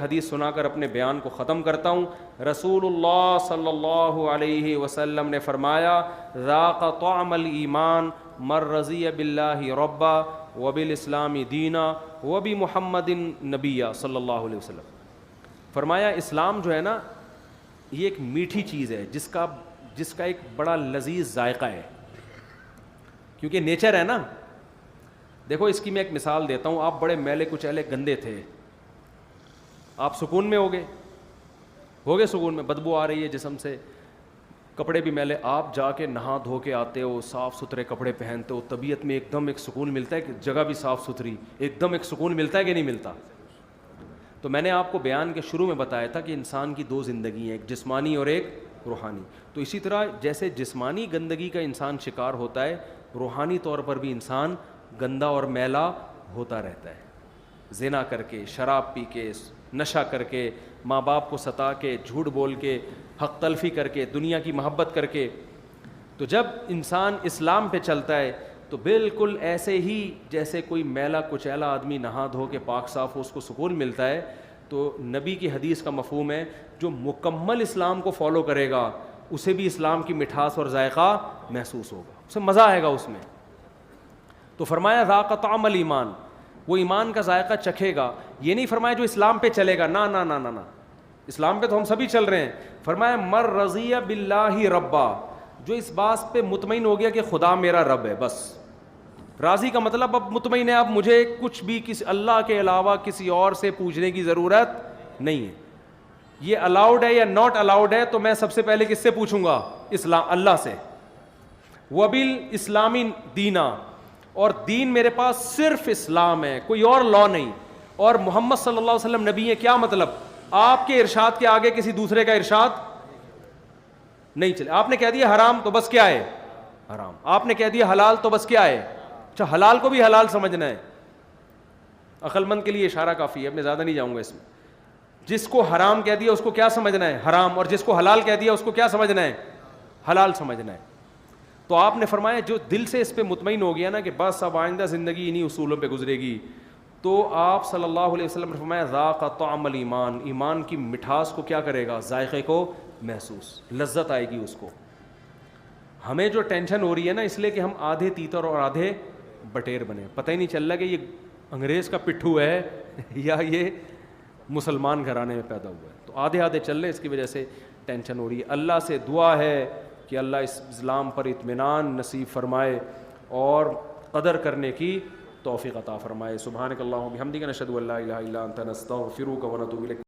حدیث سنا کر اپنے بیان کو ختم کرتا ہوں. رسول اللہ صلی اللہ علیہ وسلم نے فرمایا ذاق طعم الایمان من رضی باللہ ربا وبالاسلام دینا وبمحمد نبیا صلی اللہ علیہ وسلم. فرمایا اسلام جو ہے نا یہ ایک میٹھی چیز ہے جس کا ایک بڑا لذیذ ذائقہ ہے, کیونکہ نیچر ہے نا. دیکھو اس کی میں ایک مثال دیتا ہوں. آپ بڑے میلے کچیلے گندے تھے, آپ سکون میں ہوگے سکون میں, بدبو آ رہی ہے جسم سے, کپڑے بھی میلے, آپ جا کے نہا دھو کے آتے ہو, صاف ستھرے کپڑے پہنتے ہو, طبیعت میں ایک دم ایک سکون ملتا ہے کہ جگہ بھی صاف ستھری, ایک دم ایک سکون ملتا ہے کہ نہیں ملتا. تو میں نے آپ کو بیان کے شروع میں بتایا تھا کہ انسان کی دو زندگی ہیں, ایک جسمانی اور ایک روحانی. تو اسی طرح جیسے جسمانی گندگی کا انسان شکار ہوتا ہے, روحانی طور پر بھی انسان گندا اور میلا ہوتا رہتا ہے. زنا کر کے, شراب پی کے, نشہ کر کے, ماں باپ کو ستا کے, جھوٹ بول کے, حق تلفی کر کے, دنیا کی محبت کر کے. تو جب انسان اسلام پہ چلتا ہے تو بالکل ایسے ہی جیسے کوئی میلا کچیلا آدمی نہا دھو کے پاک صاف ہو اس کو سکون ملتا ہے, تو نبی کی حدیث کا مفہوم ہے جو مکمل اسلام کو فالو کرے گا اسے بھی اسلام کی مٹھاس اور ذائقہ محسوس ہوگا, اسے مزہ آئے گا اس میں. تو فرمایا ذاق طعم الایمان, وہ ایمان کا ذائقہ چکھے گا. یہ نہیں فرمایا جو اسلام پہ چلے گا, نا نا نا نا نا, اسلام پہ تو ہم سبھی چل رہے ہیں. فرمایا مر رضی باللہ ربا, جو اس بات پہ مطمئن ہو گیا کہ خدا میرا رب ہے. بس راضی کا مطلب اب مطمئن ہے, اب مجھے کچھ بھی کسی اللہ کے علاوہ کسی اور سے پوچھنے کی ضرورت نہیں ہے. یہ الاؤڈ ہے یا ناٹ الاؤڈ ہے تو میں سب سے پہلے کس سے پوچھوں گا؟ اسلام, اللہ سے. وبالاسلامی دینا, اور دین میرے پاس صرف اسلام ہے, کوئی اور لا نہیں. اور محمد صلی اللہ علیہ وسلم نبی ہے. کیا مطلب؟ آپ کے ارشاد کے آگے کسی دوسرے کا ارشاد نہیں چلے. آپ نے کہہ دیا حرام تو بس کیا ہے حرام, آپ نے کہہ دیا حلال تو بس کیا ہے. اچھا حلال کو بھی حلال سمجھنا ہے, عقل مند کے لیے اشارہ کافی ہے, میں زیادہ نہیں جاؤں گا اس میں. جس کو حرام کہہ دیا اس کو کیا سمجھنا ہے؟ حرام. اور جس کو حلال کہہ دیا اس کو کیا سمجھنا ہے؟ حلال سمجھنا ہے. تو آپ نے فرمایا جو دل سے اس پہ مطمئن ہو گیا نا کہ بس اب آئندہ زندگی انہی اصولوں پہ گزرے گی, تو آپ صلی اللہ علیہ وسلم نے فرمایا ذاق طعم الایمان, ایمان کی مٹھاس کو کیا کرے گا؟ ذائقے کو محسوس, لذت آئے گی اس کو. ہمیں جو ٹینشن ہو رہی ہے نا اس لیے کہ ہم آدھے تیتر اور آدھے بٹیر بنے, پتہ ہی نہیں چل رہا کہ یہ انگریز کا پٹھو ہے یا یہ مسلمان گھرانے میں پیدا ہوا ہے. تو آدھے آدھے چل رہے, اس کی وجہ سے ٹینشن ہو رہی ہے. اللہ سے دعا ہے کہ اللہ اس اسلام پر اطمینان نصیب فرمائے اور قدر کرنے کی توفیق عطا فرمائے. سبحانک اللہم و بحمدک نشہد ان لا الہ الا انت نستغفرک و نتوب الیک.